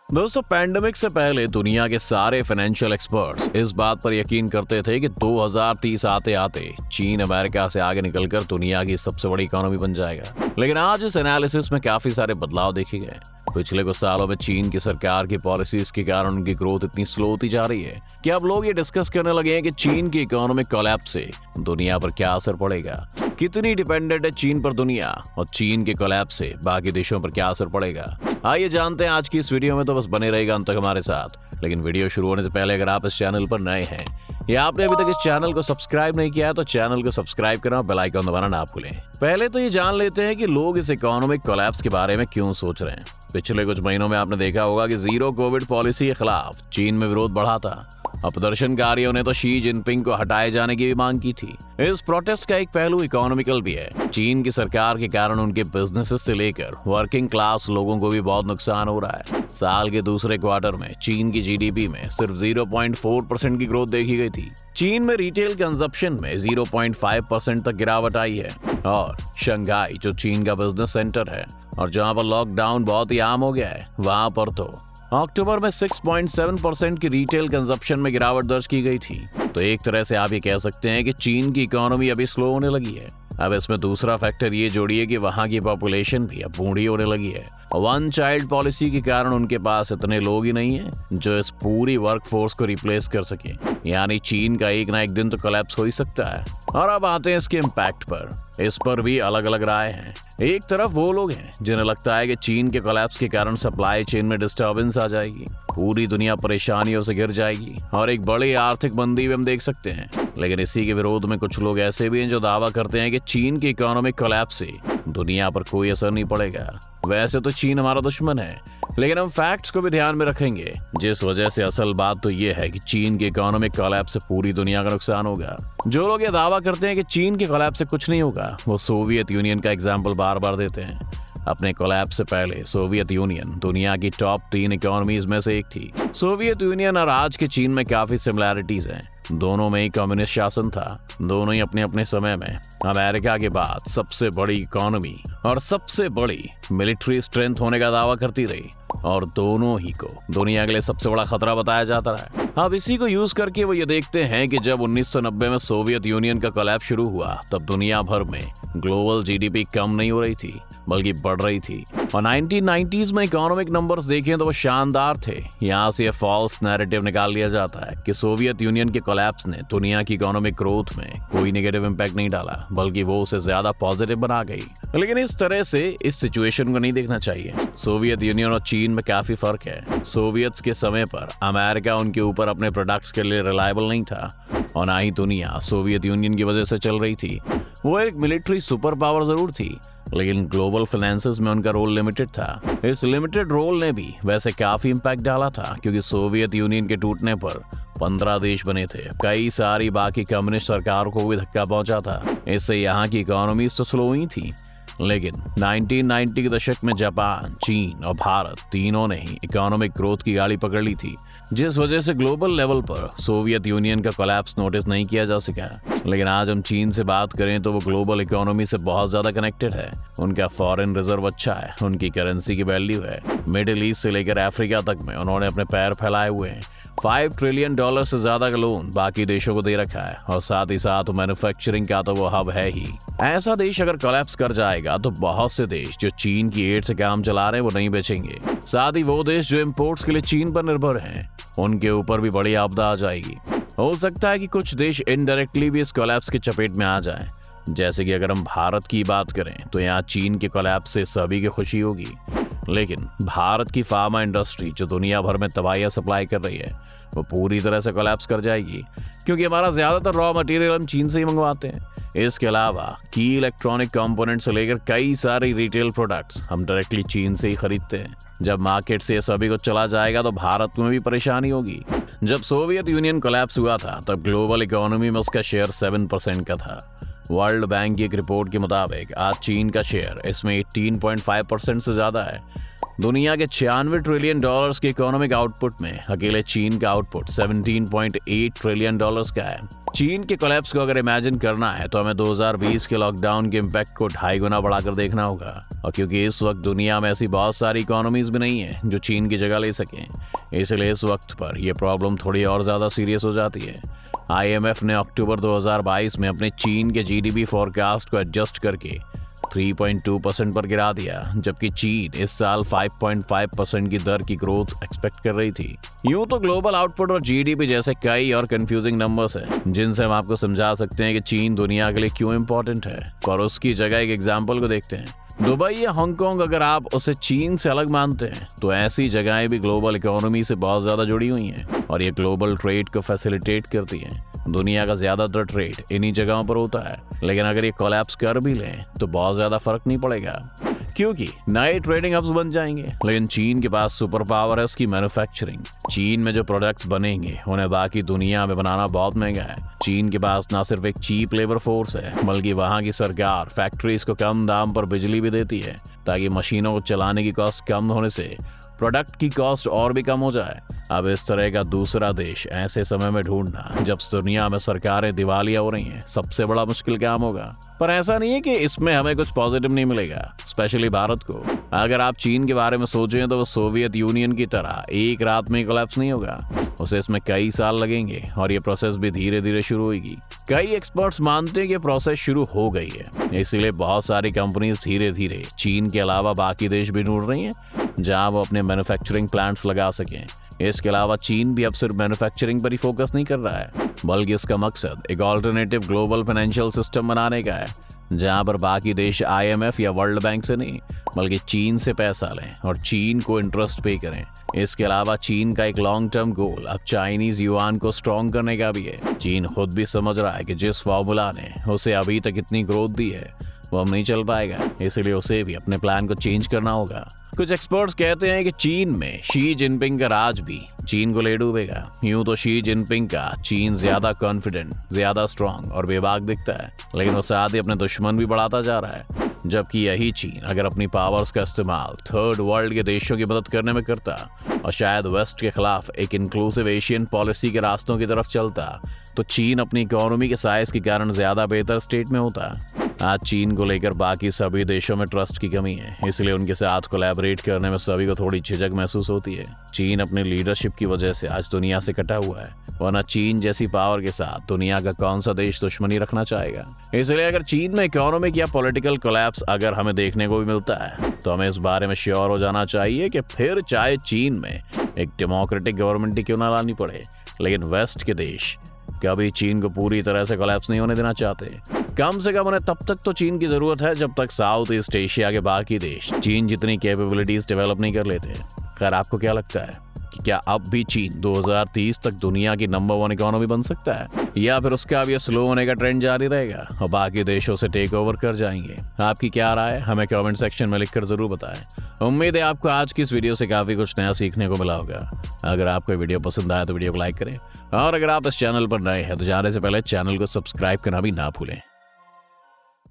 दोस्तों, पैंडेमिक से पहले दुनिया के सारे फाइनेंशियल एक्सपर्ट्स इस बात पर यकीन करते थे कि 2030 आते आते चीन अमेरिका से आगे निकलकर दुनिया की सबसे बड़ी इकोनॉमी बन जाएगा। लेकिन आज इस एनालिसिस में काफी सारे बदलाव देखे गए। पिछले कुछ सालों में चीन की सरकार की पॉलिसीज के कारण उनकी ग्रोथ इतनी स्लो होती जा रही है कि अब लोग ये डिस्कस करने लगे हैं कि चीन की इकोनॉमिक कोलैप्स से दुनिया पर क्या असर पड़ेगा, कितनी डिपेंडेंट है चीन पर दुनिया, और चीन के कोलैप्स से बाकी देशों पर क्या असर पड़ेगा। आइए जानते हैं आज की इस वीडियो में, तो बस बने रहेगा अंत तक हमारे साथ। लेकिन वीडियो शुरू होने से पहले अगर आप इस चैनल पर नए हैं या आपने अभी तक इस चैनल को सब्सक्राइब नहीं किया है तो चैनल को सब्सक्राइब करना और बेल आइकन दबाना ना भूलें। पहले तो ये जान लेते हैं कि लोग इस इकोनॉमिक कोलैप्स के बारे में क्यों सोच रहे हैं। पिछले कुछ महीनों में आपने देखा होगा कि जीरो कोविड पॉलिसी के खिलाफ चीन में विरोध बढ़ा था। अब प्रदर्शनकारियों ने तो शी जिनपिंग को हटाए जाने की भी मांग की थी। इस प्रोटेस्ट का एक पहलू इकोनॉमिकल भी है। चीन की सरकार के कारण उनके बिजनेसेस से लेकर वर्किंग क्लास लोगों को भी बहुत नुकसान हो रहा है। साल के दूसरे क्वार्टर में चीन की जीडीपी में सिर्फ 0.4% की ग्रोथ देखी गई थी। चीन में रिटेल कंजप्शन में 0.5% तक गिरावट आई है। और शंघाई जो चीन का बिजनेस सेंटर है और जहां पर लॉकडाउन बहुत ही आम हो गया है, वहां पर तो अक्टूबर में 6.7% की रिटेल कंजप्शन में गिरावट दर्ज की गई थी। तो एक तरह से आप ये कह सकते हैं कि चीन की इकोनॉमी अभी स्लो होने लगी है। अब इसमें दूसरा फैक्टर ये जोड़िए कि वहां की पॉपुलेशन भी अब बूढ़ी होने लगी है। वन चाइल्ड पॉलिसी के कारण उनके पास इतने लोग ही नहीं है जो इस पूरी वर्कफोर्स को रिप्लेस कर सके। यानी चीन का एक ना एक दिन तो कोलैप्स हो ही सकता है। और अब आते हैं इसके इम्पैक्ट पर। इस पर भी अलग अलग राय हैं। एक तरफ वो लोग हैं जिन्हें लगता है कि चीन के कोलैप्स के कारण सप्लाई चेन में डिस्टर्बेंस आ जाएगी, पूरी दुनिया परेशानियों से घिर जाएगी और एक बड़ी आर्थिक मंदी भी हम देख सकते हैं। लेकिन इसी के विरोध में कुछ लोग ऐसे भी हैं जो दावा करते हैं कि चीन के इकोनॉमिक कोलैप्स से दुनिया पर कोई असर नहीं पड़ेगा। वैसे तो चीन हमारा दुश्मन है, लेकिन हम फैक्ट्स को भी ध्यान में रखेंगे, जिस वजह से असल बात तो ये है कि चीन के इकोनॉमिक कोलैप्स से पूरी दुनिया का नुकसान होगा। जो लोग ये दावा करते हैं कि चीन के कोलैप्स से कुछ नहीं होगा, वो सोवियत यूनियन का एग्जाम्पल बार बार देते हैं। अपने कोलैप्स से पहले सोवियत यूनियन दुनिया की टॉप 3 इकोनॉमीज में से एक थी। सोवियत यूनियन और आज के चीन में काफी सिमिलैरिटीज हैं। दोनों में ही कम्युनिस्ट शासन था। दोनों ही अपने अपने समय में अमेरिका के बाद सबसे बड़ी इकोनॉमी और सबसे बड़ी मिलिट्री स्ट्रेंथ होने का दावा करती रही और दोनों ही को दुनिया के लिए सबसे बड़ा खतरा बताया जाता रहा है। अब इसी को यूज करके वो ये देखते हैं कि जब 1990 में सोवियत यूनियन का कोलैप्स शुरू हुआ तब दुनिया भर में ग्लोबल जीडीपी कम नहीं हो रही थी बल्कि बढ़ रही थी। और 1990s में इकोनॉमिक नंबर्स देखें तो वो शानदार थे। यहाँ से फॉल्स नैरेटिव निकाल लिया जाता है कि सोवियत यूनियन के कोलैप्स ने दुनिया की इकोनॉमिक ग्रोथ में कोई नेगेटिव इंपैक्ट नहीं डाला, बल्कि वो उसे ज्यादा पॉजिटिव बना गई। लेकिन इस तरह से इस सिचुएशन को नहीं देखना चाहिए। सोवियत यूनियन और चीन में काफी फर्क है। सोवियट्स के समय पर अमेरिका उनके ऊपर अपने प्रोडक्ट्स के लिए रिलायबल नहीं था और ना ही दुनिया सोवियत यूनियन की वजह से चल रही थी। वो एक मिलिट्री सुपर पावर जरूर थी, लेकिन ग्लोबल फाइनेंसेस में उनका रोल लिमिटेड था। इस लिमिटेड रोल ने भी वैसे काफी इंपैक्ट डाला था, क्योंकि सोवियत यूनियन के टूटने पर 15 देश बने थे। कई सारी बाकी कम्युनिस्ट सरकारों को भी धक्का पहुंचा था। इससे यहाँ की इकोनॉमी तो स्लो ही थी। लेकिन 1990 के दशक में जापान, चीन और भारत तीनों ने ही इकोनॉमिक ग्रोथ की गाड़ी पकड़ ली थी, जिस वजह से ग्लोबल लेवल पर सोवियत यूनियन का कोलैप्स नोटिस नहीं किया जा सका। लेकिन आज हम चीन से बात करें तो वो ग्लोबल इकोनॉमी से बहुत ज्यादा कनेक्टेड है। उनका फॉरेन रिजर्व अच्छा है, उनकी करेंसी की वैल्यू है। मिडिल ईस्ट से लेकर अफ्रीका तक में उन्होंने अपने पैर फैलाए हुए हैं। $5 ट्रिलियन से ज्यादा का लोन बाकी देशों को दे रखा है और साथ ही साथ मैन्युफैक्चरिंग का तो वो हब है ही। ऐसा देश अगर कोलैप्स कर जाएगा तो बहुत से देश जो चीन की एड से काम चला रहे हैं वो नहीं बेचेंगे। साथ ही वो देश जो इम्पोर्ट्स के लिए चीन पर निर्भर हैं, उनके ऊपर भी बड़ी आपदा आ जाएगी। हो सकता है कि कुछ देश इनडायरेक्टली भी इस कोलैप्स की चपेट में आ जाएं। जैसे कि अगर हम भारत की बात करें तो यहाँ चीन के कोलैप्स से सभी की खुशी होगी, लेकिन भारत की फार्मा इंडस्ट्री जो दुनिया भर में दवाइयाँ सप्लाई कर रही है वो पूरी तरह से कोलैप्स कर जाएगी, क्योंकि हमारा ज्यादातर रॉ मटेरियल हम चीन से ही मंगवाते हैं। इसके अलावा की इलेक्ट्रॉनिक कंपोनेंट से लेकर कई सारे रिटेल प्रोडक्ट्स हम डायरेक्टली चीन से ही खरीदते हैं। जब मार्केट से सभी को चला जाएगा तो भारत में भी परेशानी होगी। जब सोवियत यूनियन कोलैप्स हुआ था तब ग्लोबल इकोनॉमी में उसका शेयर 7% का था। वर्ल्ड बैंक की एक रिपोर्ट के मुताबिक आज चीन का शेयर इसमें 18.5% से ज्यादा है। दुनिया के 96 ट्रिलियन डॉलर्स के इकोनॉमिक आउटपुट में अकेले चीन का आउटपुट 17.8 ट्रिलियन डॉलर्स का है। चीन के कोलैप्स को अगर इमेजिन करना है तो हमें 2020 के लॉकडाउन के इम्पैक्ट को 2.5 गुना बढ़ाकर देखना होगा। और क्योंकि इस वक्त दुनिया में ऐसी बहुत सारी इकोनॉमीज भी नहीं है जो चीन की जगह ले सकें, इसलिए इस वक्त पर यह प्रॉब्लम थोड़ी और ज्यादा सीरियस हो जाती है। IMF ने अक्टूबर 2022 में अपने चीन के GDP फोरकास्ट को एडजस्ट करके 3.2% पर गिरा दिया, जबकि चीन इस साल 5.5% की दर की ग्रोथ एक्सपेक्ट कर रही थी। यूं तो ग्लोबल आउटपुट और GDP जैसे कई और कंफ्यूजिंग नंबर्स हैं जिनसे हम आपको समझा सकते हैं कि चीन दुनिया के लिए क्यों इंपॉर्टेंट है। पर उसकी जगह एक एग्जाम्पल को देखते हैं। दुबई या हांगकांग अगर आप उसे चीन से अलग मानते हैं तो ऐसी जगहें भी ग्लोबल इकोनॉमी से बहुत ज्यादा जुड़ी हुई हैं और ये ग्लोबल ट्रेड को फैसिलिटेट करती हैं। दुनिया का ज्यादातर ट्रेड इन्हीं जगहों पर होता है, लेकिन अगर ये कोलैप्स कर भी लें तो बहुत ज्यादा फर्क नहीं पड़ेगा क्योंकि नए ट्रेडिंग हब्स बन जाएंगे। लेकिन चीन के पास सुपर पावर है उसकी मैन्युफैक्चरिंग। चीन में जो प्रोडक्ट्स बनेंगे उन्हें बाकी दुनिया में बनाना बहुत महंगा है। चीन के पास ना सिर्फ एक चीप लेबर फोर्स है बल्कि वहाँ की सरकार फैक्ट्रीज को कम दाम पर बिजली भी देती है ताकि मशीनों को चलाने की कॉस्ट कम होने से प्रोडक्ट की कॉस्ट और भी कम हो जाए। अब इस तरह का दूसरा देश ऐसे समय में ढूंढना जब दुनिया में सरकारें दिवालिया हो रही हैं सबसे बड़ा मुश्किल काम होगा। पर ऐसा नहीं है कि इसमें हमें कुछ पॉजिटिव नहीं मिलेगा, स्पेशली भारत को। अगर आप चीन के बारे में सोचें तो वो सोवियत यूनियन की तरह एक रात में कोलैप्स नहीं होगा, उसे इसमें कई साल लगेंगे और ये प्रोसेस भी धीरे धीरे शुरू होगी। कई एक्सपर्ट्स मानते हैं कि प्रोसेस शुरू हो गई है, इसीलिए बहुत सारी कंपनीज धीरे धीरे चीन के अलावा बाकी देश भी ढूंढ रही हैं जहां वो अपने मैन्युफैक्चरिंग प्लांट्स लगा सकें। इसके अलावा चीन भी अब सिर्फ मैन्युफैक्चरिंग पर ही फोकस नहीं कर रहा है बल्कि इसका मकसद एक ऑल्टरनेटिव ग्लोबल फाइनेंशियल सिस्टम बनाने का है जहां पर बाकी देश IMF या वर्ल्ड बैंक से नहीं बल्कि चीन से पैसा लें और चीन को इंटरेस्ट पे करें। इसके अलावा चीन का एक लॉन्ग टर्म गोल अब चाइनीज युआन को स्ट्रॉन्ग करने का भी है। चीन खुद भी समझ रहा है कि जिस फॉर्मूला ने उसे अभी तक इतनी ग्रोथ दी है वो अब नहीं चल पाएगा, इसलिए उसे भी अपने प्लान को चेंज करना होगा। कुछ एक्सपर्ट्स कहते हैं कि चीन में शी जिनपिंग का राज भी चीन को ले डूबेगा। यूं तो शी जिनपिंग का चीन ज्यादा कॉन्फिडेंट, ज्यादा स्ट्रांग और बेबाक दिखता है, लेकिन वो साथ ही अपने दुश्मन भी बढ़ाता जा रहा है। जबकि यही चीन अगर अपनी पावर्स का इस्तेमाल थर्ड वर्ल्ड के देशों की मदद करने में करता और शायद वेस्ट के खिलाफ एक इंक्लूसिव एशियन पॉलिसी के रास्तों की तरफ चलता तो चीन अपनी इकोनॉमी के साइज के कारण ज्यादा बेहतर स्टेट में होता। आज चीन को लेकर बाकी सभी देशों में ट्रस्ट की कमी है, इसलिए उनके साथ कोलैबोरेट करने में सभी को थोड़ी झिझक महसूस होती है। चीन अपनी लीडरशिप की वजह से आज दुनिया से कटा हुआ है, वरना चीन जैसी पावर के साथ दुनिया का कौन सा देश दुश्मनी रखना चाहेगा। इसलिए अगर चीन में इकोनॉमिक या पॉलिटिकल कोलैप्स अगर हमें देखने को भी मिलता है तो हमें इस बारे में श्योर हो जाना चाहिए कि फिर चाहे चीन में एक डेमोक्रेटिक गवर्नमेंट ही क्यों ना लानी पड़े, लेकिन वेस्ट के देश कभी चीन को पूरी तरह से कोलैप्स नहीं होने देना चाहते। कम से कम उन्हें तब तक तो चीन की जरूरत है जब तक साउथ ईस्ट एशिया के बाकी देश चीन जितनी कैपेबिलिटीज डेवलप नहीं कर लेते। खैर, आपको क्या लगता है कि क्या अब भी चीन 2030 तक दुनिया की नंबर 1 इकोनॉमी बन सकता है या फिर उसका अब ये स्लो होने का ट्रेंड जारी रहेगा और बाकी देशों से टेक ओवर कर जाएंगे? आपकी क्या राय है हमें कमेंट सेक्शन में लिखकर जरूर बताएं। उम्मीद है आपको आज की इस वीडियो से काफी कुछ नया सीखने को मिला होगा। अगर आपको वीडियो पसंद आया तो वीडियो को लाइक करें और अगर आप इस चैनल पर नए हैं तो जाने से पहले चैनल को सब्सक्राइब करना भी ना भूलें।